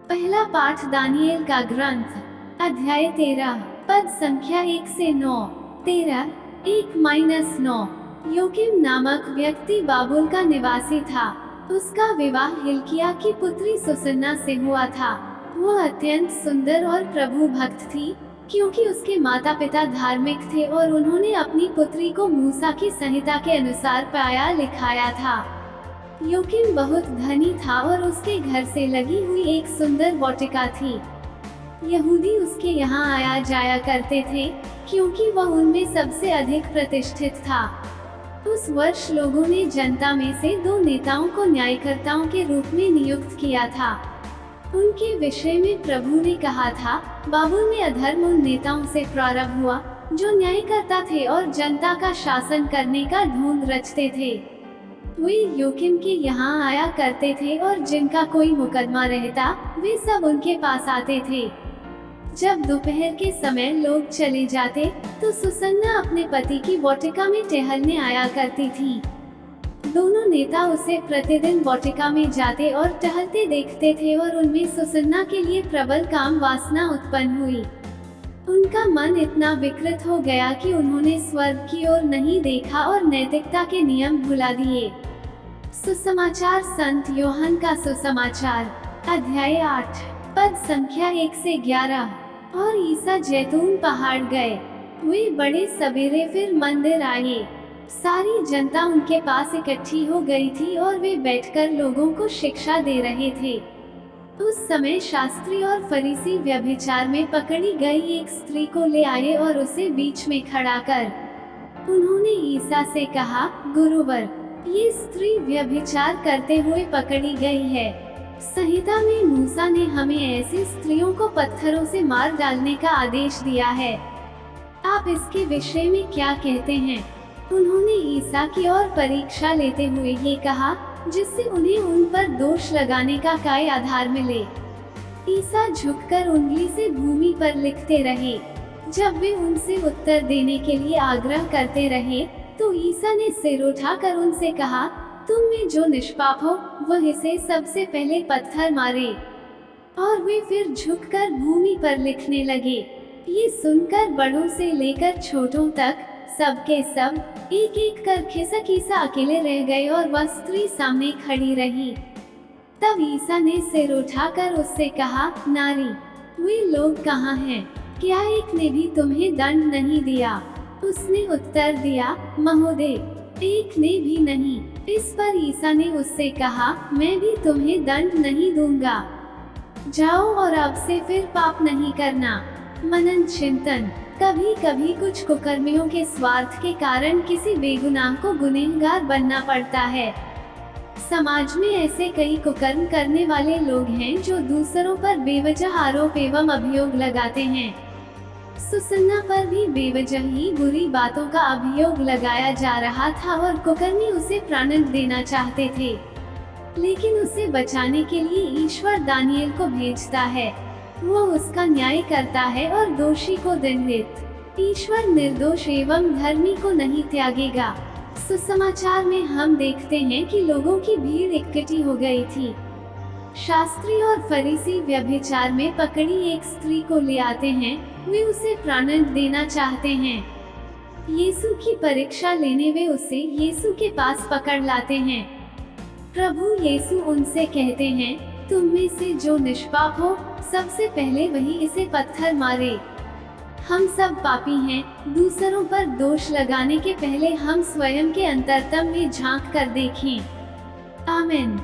पहला पाठ दानिएल का ग्रंथ अध्याय 13 पद संख्या 1 से 9। 13 1-9। योकिम नामक व्यक्ति बाबुल का निवासी था। उसका विवाह हिल्किया की पुत्री सुसन्ना से हुआ था। वह अत्यंत सुंदर और प्रभु भक्त थी, क्योंकि उसके माता पिता धार्मिक थे और उन्होंने अपनी पुत्री को मूसा की संहिता के अनुसार पाया लिखाया था। योकिम बहुत धनी था और उसके घर से लगी हुई एक सुंदर वाटिका थी। यहूदी उसके यहाँ आया जाया करते थे, क्योंकि वह उनमें सबसे अधिक प्रतिष्ठित था। उस वर्ष लोगों ने जनता में से 2 नेताओं को न्यायकर्ताओं के रूप में नियुक्त किया था। उनके विषय में प्रभु ने कहा था, बाबुल में अधर्म उन नेताओं से प्रारंभ हुआ जो न्यायकर्ता थे और जनता का शासन करने का ढोंग रचते थे। वे योकिम के यहाँ आया करते थे और जिनका कोई मुकदमा रहता वे सब उनके पास आते थे। जब दोपहर के समय लोग चले जाते तो सुसन्ना अपने पति की वाटिका में टहलने आया करती थी। दोनों नेता उसे प्रतिदिन वाटिका में जाते और टहलते देखते थे और उनमें सुसन्ना के लिए प्रबल काम वासना उत्पन्न हुई। उनका मन इतना विकृत हो गया कि उन्होंने स्वर्ग की ओर नहीं देखा और नैतिकता के नियम भुला दिए। सुसमाचार संत यूहन्ना का सुसमाचार अध्याय 8 पद संख्या 1 से 11। और ईसा जैतून पहाड़ गए। वे बड़े सवेरे फिर मंदिर आए। सारी जनता उनके पास इकट्ठी हो गई थी और वे बैठकर लोगों को शिक्षा दे रहे थे। उस समय शास्त्री और फरीसी व्यभिचार में पकड़ी गई एक स्त्री को ले आए और उसे बीच में खड़ा कर उन्होंने ईसा से कहा, गुरुवर, ये स्त्री व्यभिचार करते हुए पकड़ी गई है। संहिता में मूसा ने हमें ऐसी स्त्रियों को पत्थरों से मार डालने का आदेश दिया है। आप इसके विषय में क्या कहते हैं? उन्होंने ईसा की ओर परीक्षा लेते हुए ये कहा, जिससे उन्हें उन पर दोष लगाने का कोई आधार मिले। ईसा झुककर उंगली से भूमि पर लिखते रहे। जब वे उनसे उत्तर देने के लिए आग्रह करते रहे तो ईसा ने सिर उठाकर उनसे कहा, तुम में जो निष्पाप हो वह इसे सबसे पहले पत्थर मारे। और वे फिर झुककर भूमि पर लिखने लगे। ये सुनकर बड़ों से लेकर छोटों तक सबके सब एक एक कर खिसक ईसा अकेले रह गए और वह स्त्री सामने खड़ी रही। तब ईसा ने सिर उठाकर उससे कहा, नारी, वे लोग कहाँ हैं? क्या एक ने भी तुम्हें दंड नहीं दिया? उसने उत्तर दिया, महोदय, एक ने भी नहीं। इस पर ईसा ने उससे कहा, मैं भी तुम्हें दंड नहीं दूंगा। जाओ और अब से फिर पाप नहीं करना। मनन चिंतन। कभी कभी कुछ कुकर्मियों के स्वार्थ के कारण किसी बेगुनाह को गुनहगार बनना पड़ता है। समाज में ऐसे कई कुकर्म करने वाले लोग हैं जो दूसरों पर बेवजह आरोप एवं अभियोग लगाते हैं। सुसन्ना पर भी बेवजह ही बुरी बातों का अभियोग लगाया जा रहा था और कुकर्मी उसे प्राणदंड देना चाहते थे। लेकिन उसे बचाने के लिए ईश्वर दानिएल को भेजता है। वो उसका न्याय करता है और दोषी को दंडित। ईश्वर निर्दोष एवं धर्मी को नहीं त्यागेगा। सुसमाचार में हम देखते हैं कि लोगों की भीड़ इकट्ठी हो गई थी। शास्त्री और फरीसी व्यभिचार में पकड़ी एक स्त्री को ले आते हैं। वे उसे प्राणदंड देना चाहते हैं। यीशु की परीक्षा लेने वे उसे यीशु के पास पकड़ लाते हैं। प्रभु यीशु उनसे कहते हैं, तुम में से जो निष्पाप हो सबसे पहले वही इसे पत्थर मारे। हम सब पापी हैं। दूसरों पर दोष लगाने के पहले हम स्वयं के अंतरतम में झांक कर देखें। आमीन।